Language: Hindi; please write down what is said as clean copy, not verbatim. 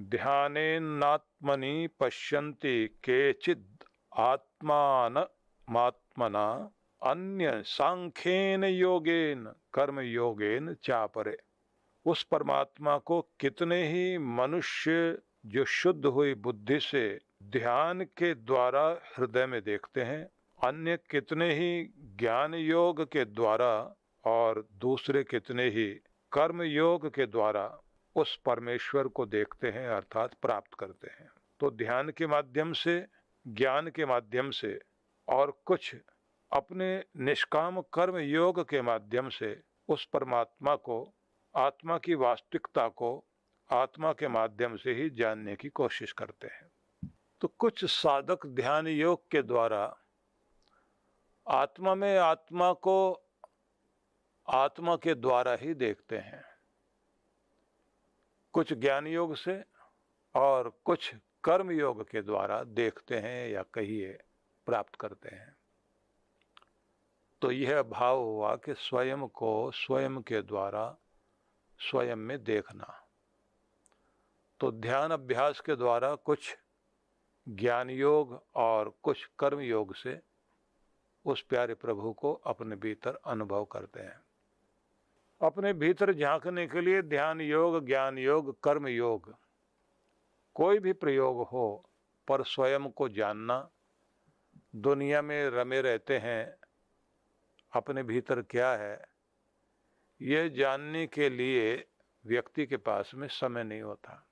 ध्यानेनात्मनि पश्यन्ति केचिद् आत्मानमात्मना अन्य सांख्येन योगेन कर्म योगेन चापरे। उस परमात्मा को कितने ही मनुष्य जो शुद्ध हुई बुद्धि से ध्यान के द्वारा हृदय में देखते हैं, अन्य कितने ही ज्ञान योग के द्वारा और दूसरे कितने ही कर्म योग के द्वारा उस परमेश्वर को देखते हैं अर्थात प्राप्त करते हैं। तो ध्यान के माध्यम से, ज्ञान के माध्यम से और कुछ अपने निष्काम कर्म योग के माध्यम से उस परमात्मा को, आत्मा की वास्तविकता को आत्मा के माध्यम से ही जानने की कोशिश करते हैं। तो कुछ साधक ध्यान योग के द्वारा आत्मा में आत्मा को आत्मा के द्वारा ही देखते हैं, कुछ ज्ञान योग से और कुछ कर्म योग के द्वारा देखते हैं या कहिए प्राप्त करते हैं। तो यह भाव हुआ कि स्वयं को स्वयं के द्वारा स्वयं में देखना। तो ध्यान अभ्यास के द्वारा कुछ ज्ञान योग और कुछ कर्म योग से उस प्यारे प्रभु को अपने भीतर अनुभव करते हैं। अपने भीतर झांकने के लिए ध्यान योग, ज्ञान योग, कर्म योग कोई भी प्रयोग हो, पर स्वयं को जानना, दुनिया में रमे रहते हैं अपने भीतर क्या है, यह जानने के लिए व्यक्ति के पास में समय नहीं होता।